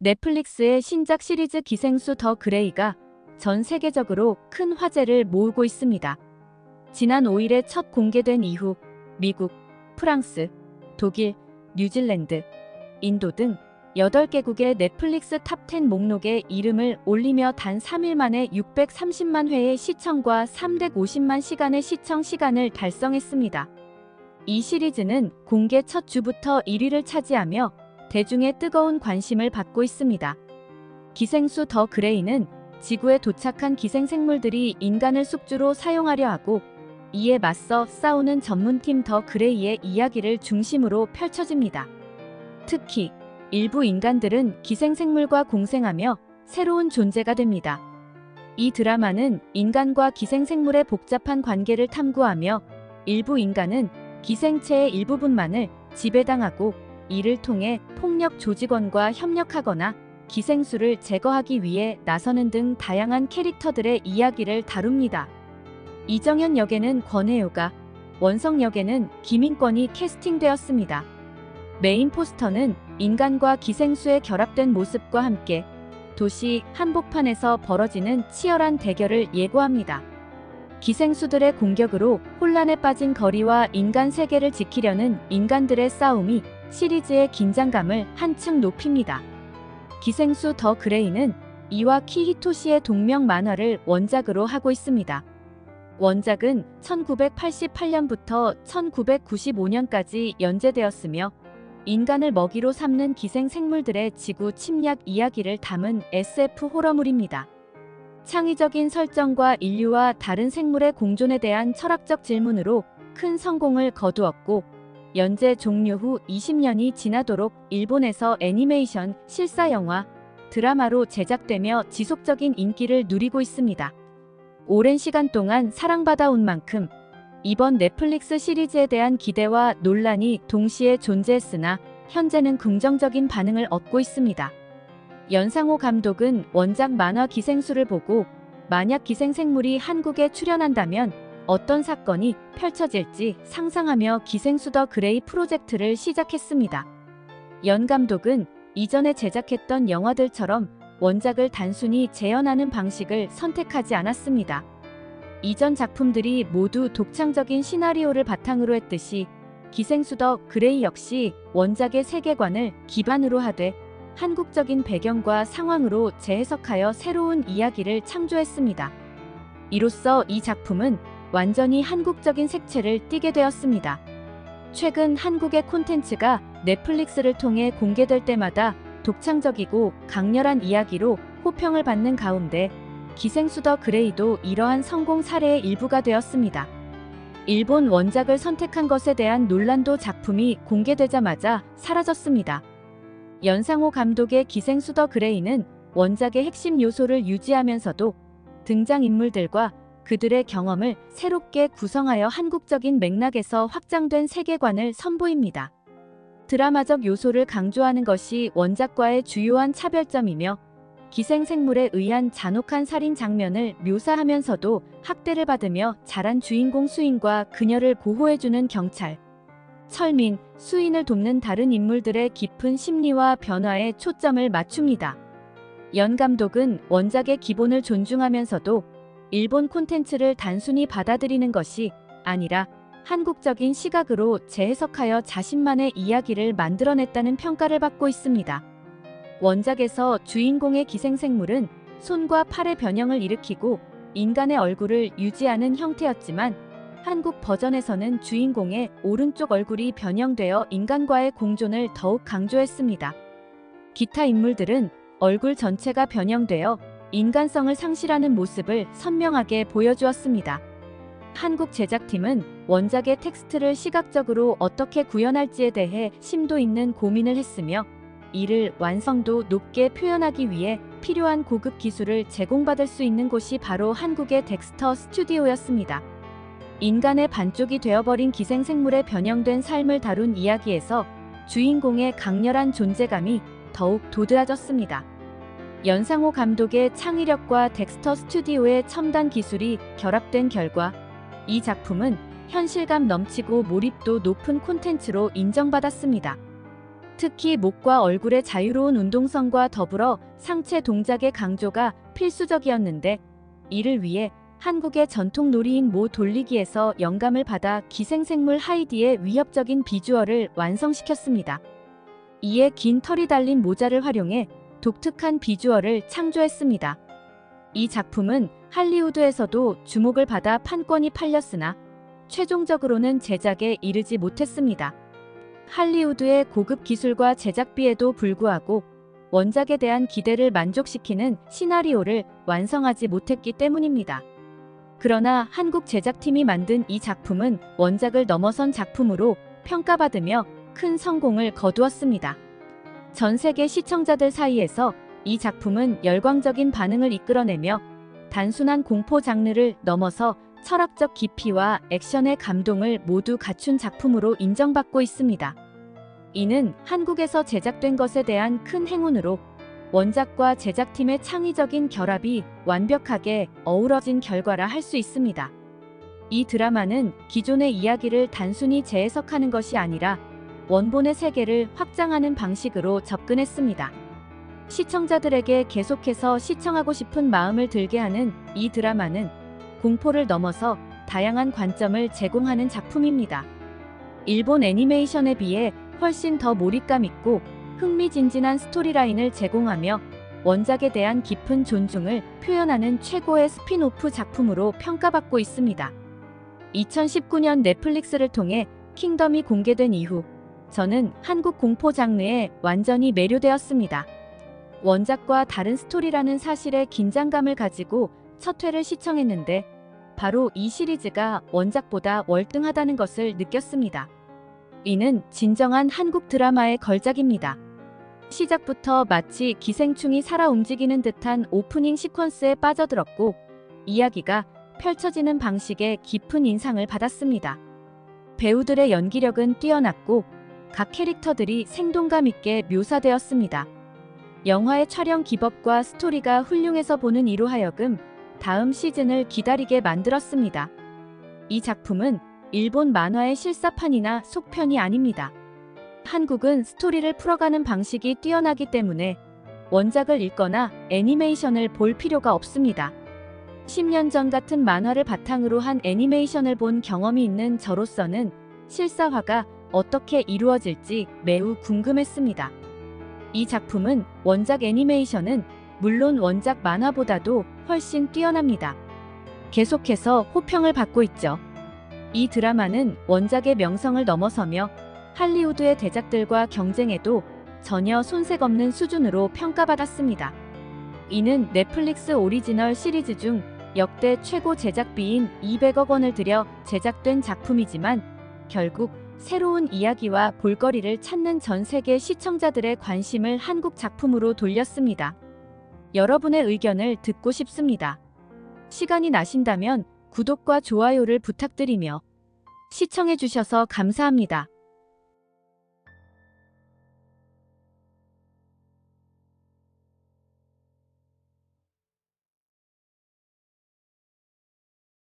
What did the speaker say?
넷플릭스의 신작 시리즈 기생수 더 그레이가 전 세계적으로 큰 화제를 모으고 있습니다. 지난 5일에 첫 공개된 이후 미국, 프랑스, 독일, 뉴질랜드, 인도 등 8개국의 넷플릭스 탑10 목록에 이름을 올리며 단 3일 만에 630만 회의 시청과 350만 시간의 시청 시간을 달성했습니다. 이 시리즈는 공개 첫 주부터 1위를 차지하며 대중의 뜨거운 관심을 받고 있습니다. 기생수 더 그레이는 지구에 도착한 기생생물들이 인간을 숙주로 사용하려 하고 이에 맞서 싸우는 전문팀 더 그레이의 이야기를 중심으로 펼쳐집니다. 특히 일부 인간들은 기생생물과 공생하며 새로운 존재가 됩니다. 이 드라마는 인간과 기생생물의 복잡한 관계를 탐구하며 일부 인간은 기생체의 일부분만을 지배당하고 이를 통해 폭력 조직원과 협력하거나 기생수를 제거하기 위해 나서는 등 다양한 캐릭터들의 이야기를 다룹니다. 이정현 역에는 권혜요가, 원성 역에는 김인권이 캐스팅되었습니다. 메인 포스터는 인간과 기생수의 결합된 모습과 함께 도시 한복판에서 벌어지는 치열한 대결을 예고합니다. 기생수들의 공격으로 혼란에 빠진 거리와 인간 세계를 지키려는 인간들의 싸움이 시리즈의 긴장감을 한층 높입니다. 기생수 더 그레이는 이와키 히토시의 동명 만화를 원작으로 하고 있습니다. 원작은 1988년부터 1995년까지 연재되었으며 인간을 먹이로 삼는 기생생물들의 지구 침략 이야기를 담은 SF 호러물입니다. 창의적인 설정과 인류와 다른 생물의 공존에 대한 철학적 질문으로 큰 성공을 거두었고 연재 종료 후 20년이 지나도록 일본에서 애니메이션, 실사영화, 드라마로 제작되며 지속적인 인기를 누리고 있습니다. 오랜 시간 동안 사랑받아온 만큼 이번 넷플릭스 시리즈에 대한 기대와 논란이 동시에 존재했으나 현재는 긍정적인 반응을 얻고 있습니다. 연상호 감독은 원작 만화 기생수를 보고 만약 기생생물이 한국에 출연한다면 어떤 사건이 펼쳐질지 상상하며 기생수 더 그레이 프로젝트를 시작했습니다. 연 감독은 이전에 제작했던 영화들처럼 원작을 단순히 재현하는 방식을 선택하지 않았습니다. 이전 작품들이 모두 독창적인 시나리오를 바탕으로 했듯이 기생수 더 그레이 역시 원작의 세계관을 기반으로 하되 한국적인 배경과 상황으로 재해석하여 새로운 이야기를 창조했습니다. 이로써 이 작품은 완전히 한국적인 색채를 띠게 되었습니다. 최근 한국의 콘텐츠가 넷플릭스를 통해 공개될 때마다 독창적이고 강렬한 이야기로 호평을 받는 가운데 기생수 더 그레이도 이러한 성공 사례의 일부가 되었습니다. 일본 원작을 선택한 것에 대한 논란도 작품이 공개되자마자 사라졌습니다. 연상호 감독의 기생수 더 그레이는 원작의 핵심 요소를 유지하면서도 등장인물들과 그들의 경험을 새롭게 구성하여 한국적인 맥락에서 확장된 세계관을 선보입니다. 드라마적 요소를 강조하는 것이 원작과의 주요한 차별점이며 기생생물에 의한 잔혹한 살인 장면을 묘사하면서도 학대를 받으며 자란 주인공 수인과 그녀를 보호해주는 경찰, 철민, 수인을 돕는 다른 인물들의 깊은 심리와 변화에 초점을 맞춥니다. 연 감독은 원작의 기본을 존중하면서도 일본 콘텐츠를 단순히 받아들이는 것이 아니라 한국적인 시각으로 재해석하여 자신만의 이야기를 만들어냈다는 평가를 받고 있습니다. 원작에서 주인공의 기생생물은 손과 팔의 변형을 일으키고 인간의 얼굴을 유지하는 형태였지만 한국 버전에서는 주인공의 오른쪽 얼굴이 변형되어 인간과의 공존을 더욱 강조했습니다. 기타 인물들은 얼굴 전체가 변형되어 인간성을 상실하는 모습을 선명하게 보여주었습니다. 한국 제작팀은 원작의 텍스트를 시각적으로 어떻게 구현할지에 대해 심도 있는 고민을 했으며 이를 완성도 높게 표현하기 위해 필요한 고급 기술을 제공받을 수 있는 곳이 바로 한국의 덱스터 스튜디오였습니다. 인간의 반쪽이 되어버린 기생생물의 변형된 삶을 다룬 이야기에서 주인공의 강렬한 존재감이 더욱 도드라졌습니다. 연상호 감독의 창의력과 덱스터 스튜디오의 첨단 기술이 결합된 결과 이 작품은 현실감 넘치고 몰입도 높은 콘텐츠로 인정받았습니다. 특히 목과 얼굴의 자유로운 운동성과 더불어 상체 동작의 강조가 필수적이었는데, 이를 위해 한국의 전통 놀이인 모 돌리기에서 영감을 받아 기생생물 하이디의 위협적인 비주얼을 완성시켰습니다. 이에 긴 털이 달린 모자를 활용해 독특한 비주얼을 창조했습니다. 이 작품은 할리우드에서도 주목을 받아 판권이 팔렸으나 최종적으로는 제작에 이르지 못했습니다. 할리우드의 고급 기술과 제작비에도 불구하고 원작에 대한 기대를 만족시키는 시나리오를 완성하지 못했기 때문입니다. 그러나 한국 제작팀이 만든 이 작품은 원작을 넘어선 작품으로 평가받으며 큰 성공을 거두었습니다. 전 세계 시청자들 사이에서 이 작품은 열광적인 반응을 이끌어내며 단순한 공포 장르를 넘어서 철학적 깊이와 액션의 감동을 모두 갖춘 작품으로 인정받고 있습니다. 이는 한국에서 제작된 것에 대한 큰 행운으로 원작과 제작팀의 창의적인 결합이 완벽하게 어우러진 결과라 할 수 있습니다. 이 드라마는 기존의 이야기를 단순히 재해석하는 것이 아니라 원본의 세계를 확장하는 방식으로 접근했습니다. 시청자들에게 계속해서 시청하고 싶은 마음을 들게 하는 이 드라마는 공포를 넘어서 다양한 관점을 제공하는 작품입니다. 일본 애니메이션에 비해 훨씬 더 몰입감 있고 흥미진진한 스토리라인을 제공하며 원작에 대한 깊은 존중을 표현하는 최고의 스핀오프 작품으로 평가받고 있습니다. 2019년 넷플릭스를 통해 킹덤이 공개된 이후 저는 한국 공포 장르에 완전히 매료되었습니다. 원작과 다른 스토리라는 사실에 긴장감을 가지고 첫 회를 시청했는데 바로 이 시리즈가 원작보다 월등하다는 것을 느꼈습니다. 이는 진정한 한국 드라마의 걸작입니다. 시작부터 마치 기생충이 살아 움직이는 듯한 오프닝 시퀀스에 빠져들었고 이야기가 펼쳐지는 방식에 깊은 인상을 받았습니다. 배우들의 연기력은 뛰어났고 각 캐릭터들이 생동감 있게 묘사되었습니다. 영화의 촬영 기법과 스토리가 훌륭해서 보는 이로 하여금 다음 시즌을 기다리게 만들었습니다. 이 작품은 일본 만화의 실사판이나 속편이 아닙니다. 한국은 스토리를 풀어가는 방식이 뛰어나기 때문에 원작을 읽거나 애니메이션을 볼 필요가 없습니다. 10년 전 같은 만화를 바탕으로 한 애니메이션을 본 경험이 있는 저로서는 실사화가 어떻게 이루어질지 매우 궁금했습니다. 이 작품은 원작 애니메이션은 물론 원작 만화보다도 훨씬 뛰어납니다. 계속해서 호평을 받고 있죠. 이 드라마는 원작의 명성을 넘어서며 할리우드의 대작들과 경쟁에도 전혀 손색 없는 수준으로 평가받았습니다. 이는 넷플릭스 오리지널 시리즈 중 역대 최고 제작비인 200억 원을 들여 제작된 작품이지만 결국 새로운 이야기와 볼거리를 찾는 전 세계 시청자들의 관심을 한국 작품으로 돌렸습니다. 여러분의 의견을 듣고 싶습니다. 시간이 나신다면 구독과 좋아요를 부탁드리며 시청해주셔서 감사합니다.